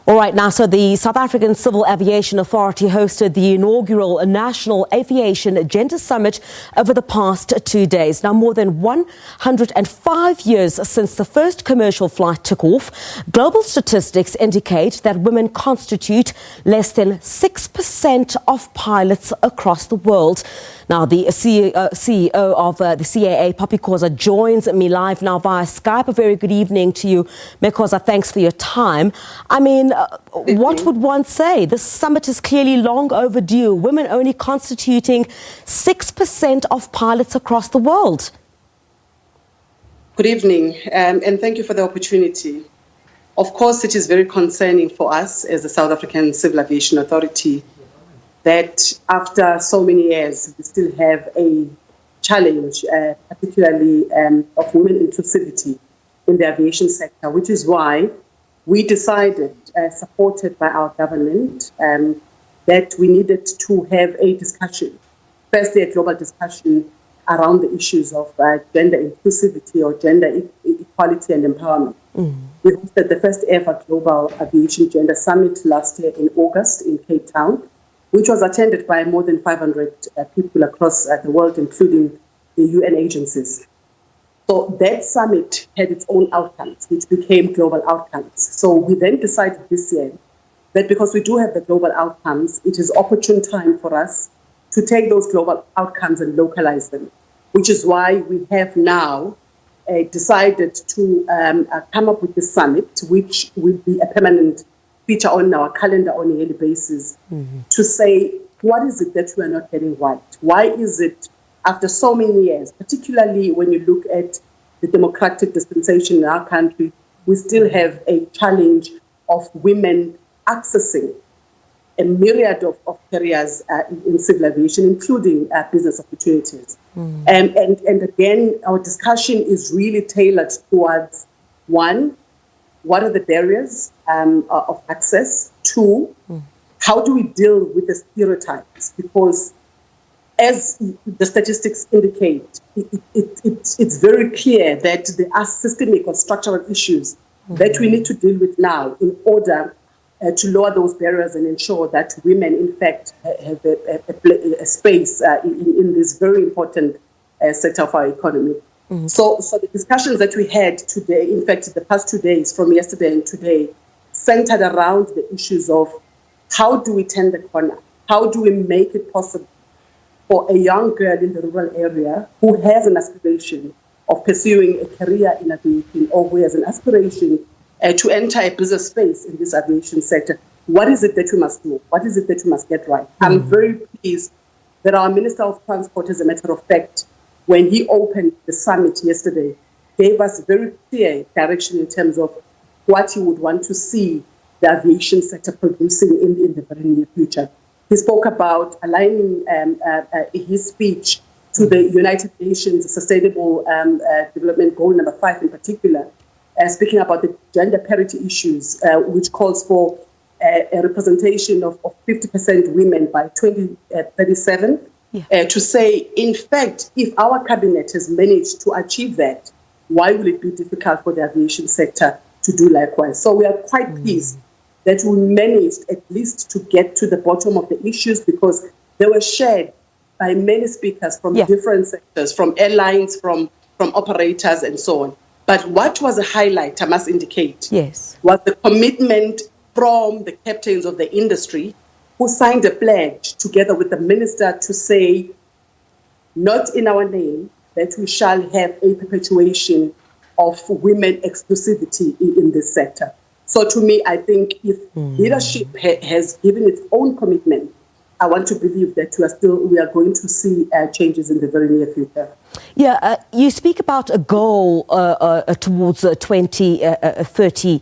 All right, now, so the South African Civil Aviation Authority hosted the inaugural National Aviation Gender Summit over the past 2 days. Now, more than 105 years since the first commercial flight took off, global statistics indicate that women constitute less than 6% of pilots across the world. Now, the CEO of the CAA, Khoza, joins me live now via Skype. A very good evening to you, Khoza. Thanks for your time. I mean, what would one say? This summit is clearly long overdue. Women only constituting 6% of pilots across the world. Good evening, and thank you for the opportunity. Of course, it is very concerning for us as the South African Civil Aviation Authority that after so many years, we still have a challenge, particularly of women inclusivity in the aviation sector, which is why we decided, supported by our government, that we needed to have a discussion, firstly a global discussion around the issues of gender inclusivity or gender equality and empowerment. We hosted the first ever Global Aviation Gender Summit last year in August in Cape Town, which was attended by more than 500 people across the world, including the UN agencies. So that summit had its own outcomes, which became global outcomes. So we then decided this year that because we do have the global outcomes, it is opportune time for us to take those global outcomes and localize them, which is why we have now decided to come up with this summit, which will be a permanent feature on our calendar on a yearly basis, to say, what is it that we are not getting right? Why is it, after so many years, particularly when you look at the democratic dispensation in our country, we still have a challenge of women accessing a myriad of careers in civil aviation, including business opportunities. And again, our discussion is really tailored towards, one, what are the barriers of access? Two, how do we deal with the stereotypes? Because as the statistics indicate, it's very clear that there are systemic or structural issues that we need to deal with now in order to lower those barriers and ensure that women, in fact, have a space in this very important sector of our economy. So the discussions that we had today, in fact, the past 2 days, from yesterday and today, centered around the issues of how do we turn the corner? How do we make it possible for a young girl in the rural area who has an aspiration of pursuing a career in aviation or who has an aspiration to enter a business space in this aviation sector? What is it that we must do? What is it that we must get right? I'm very pleased that our Minister of Transport, as a matter of fact, when he opened the summit yesterday, gave us very clear direction in terms of what he would want to see the aviation sector producing in the very near future. He spoke about aligning his speech to the United Nations Sustainable Development Goal number 5 in particular, speaking about the gender parity issues, which calls for a representation of 50% women by 2037. To say, in fact, if our cabinet has managed to achieve that, why will it be difficult for the aviation sector to do likewise? So we are quite pleased that we managed at least to get to the bottom of the issues, because they were shared by many speakers from different sectors, from airlines, from operators, and so on. But what was a highlight, I must indicate, was the commitment from the captains of the industry, who signed a pledge together with the minister to say, not in our name, that we shall have a perpetuation of women exclusivity in this sector. So to me, I think if leadership has given its own commitment, I want to believe that we are going to see changes in the very near future. Yeah, you speak about a goal towards 2030.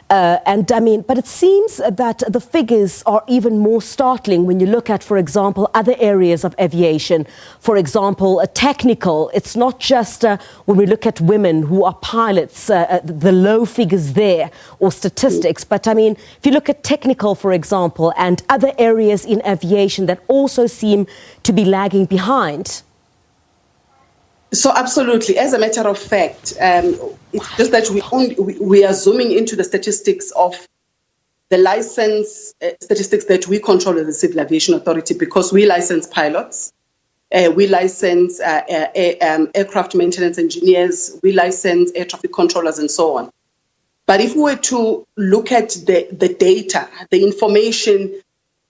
But it seems that the figures are even more startling when you look at, for example, other areas of aviation. For example, technical. It's not just when we look at women who are pilots, the low figures there or statistics. But if you look at technical, for example, and other areas in aviation that also seem to be lagging behind. So absolutely. As a matter of fact, it's just that we are zooming into the statistics of the license statistics that we control as the Civil Aviation Authority, because we license pilots, we license aircraft maintenance engineers, we license air traffic controllers, and so on. But if we were to look at the data, the information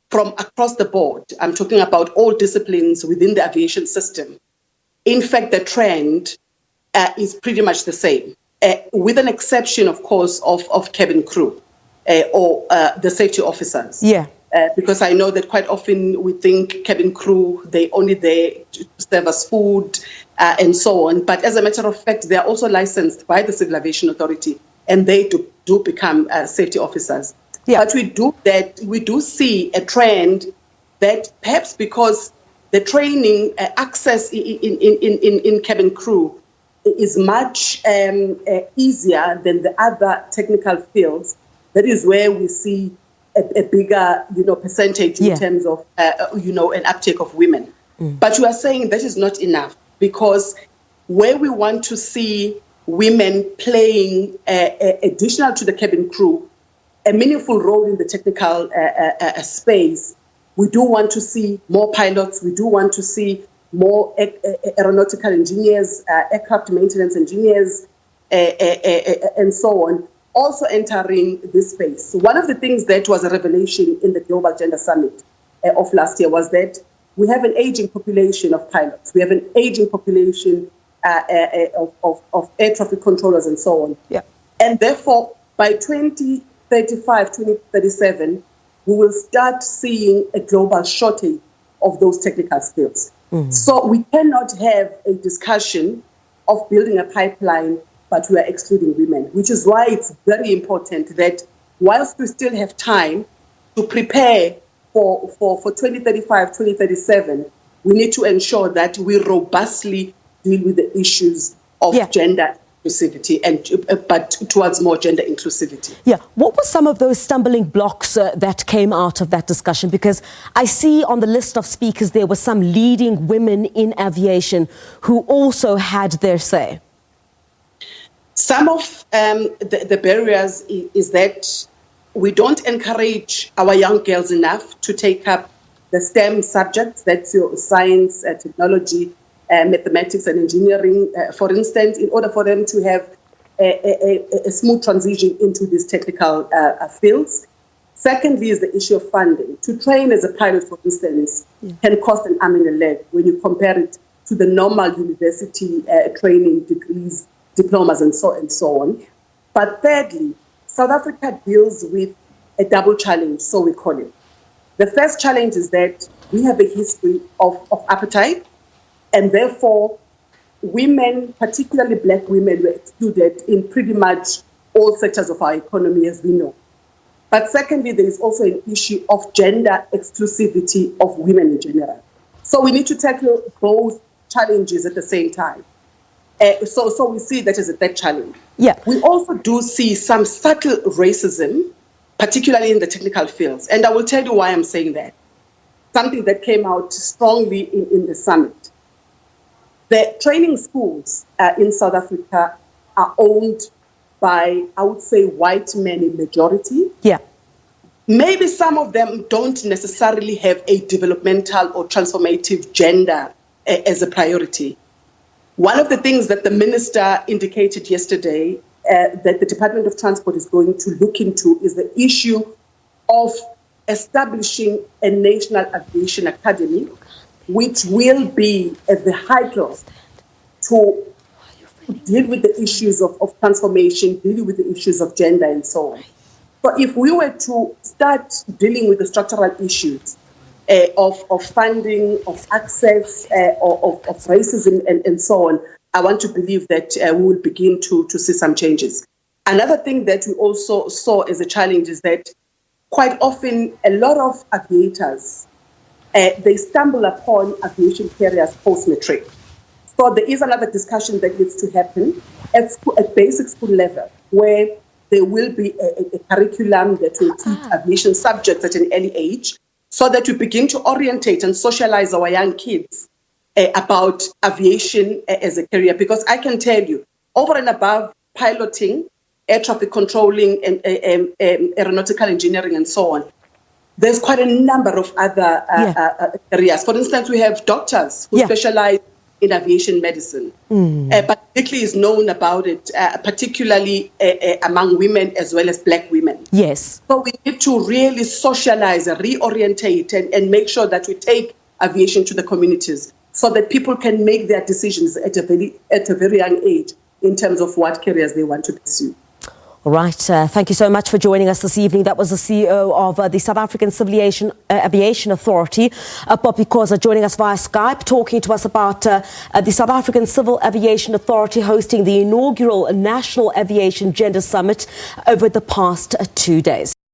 from across the board, I'm talking about all disciplines within the aviation system, in fact, the trend is pretty much the same, with an exception, of course, of cabin crew or the safety officers. Yeah. Because I know that quite often we think cabin crew, they only there to serve us food and so on. But as a matter of fact, they are also licensed by the Civil Aviation Authority, and they do become safety officers. Yeah. But we do see a trend that perhaps because the training access in cabin crew is much easier than the other technical fields, that is where we see a bigger, percentage in terms of, an uptake of women. But you are saying that is not enough, because where we want to see women playing additional to the cabin crew, a meaningful role in the technical space, we do want to see more pilots, we do want to see more aeronautical engineers, aircraft maintenance engineers, and so on, also entering this space. So one of the things that was a revelation in the Global Gender Summit of last year was that we have an aging population of pilots. We have an aging population of air traffic controllers and so on. Yeah. And therefore, by 2035, 2037, we will start seeing a global shortage of those technical skills. So we cannot have a discussion of building a pipeline, but we are excluding women, which is why it's very important that whilst we still have time to prepare for 2035, 2037, we need to ensure that we robustly deal with the issues of gender inclusivity, but towards more gender inclusivity. Yeah. What were some of those stumbling blocks that came out of that discussion? Because I see on the list of speakers there were some leading women in aviation who also had their say. Some of the barriers is that we don't encourage our young girls enough to take up the STEM subjects, that's your science, technology, mathematics and engineering, for instance, in order for them to have a smooth transition into these technical fields. Secondly is the issue of funding. To train as a pilot, for instance, can cost an arm and a leg when you compare it to the normal university training degrees, diplomas, and so on. But thirdly, South Africa deals with a double challenge, so we call it. The first challenge is that we have a history of apartheid, and therefore women, particularly black women, were excluded in pretty much all sectors of our economy, as we know. But secondly, there is also an issue of gender exclusivity of women in general. So we need to tackle both challenges at the same time. So we see that as a third challenge. Yeah. We also do see some subtle racism, particularly in the technical fields. And I will tell you why I'm saying that. Something that came out strongly in the summit. The training schools in South Africa are owned by, I would say, white men in majority. Yeah. Maybe some of them don't necessarily have a developmental or transformative gender as a priority. One of the things that the minister indicated yesterday that the Department of Transport is going to look into is the issue of establishing a National Aviation Academy, which will be at the height to deal with the issues of transformation, dealing with the issues of gender and so on. So if we were to start dealing with the structural issues of funding, of access, of racism and so on, I want to believe that we will begin to see some changes. Another thing that we also saw as a challenge is that quite often a lot of aviators, they stumble upon aviation careers post-matric. So there is another discussion that needs to happen at basic school level, where there will be a curriculum that will teach aviation subjects at an early age, so that we begin to orientate and socialize our young kids about aviation as a career. Because I can tell you, over and above piloting, air traffic controlling, and aeronautical engineering, and so on. There's quite a number of other areas. For instance, we have doctors who specialize in aviation medicine, but Italy is known about it, particularly among women as well as black women. Yes. So we need to really socialize, reorientate, and make sure that we take aviation to the communities so that people can make their decisions at a very young age in terms of what careers they want to pursue. All right. Thank you so much for joining us this evening. That was the CEO of the South African Civil Aviation Authority, Poppy Khoza, joining us via Skype, talking to us about the South African Civil Aviation Authority hosting the inaugural National Aviation Gender Summit over the past 2 days.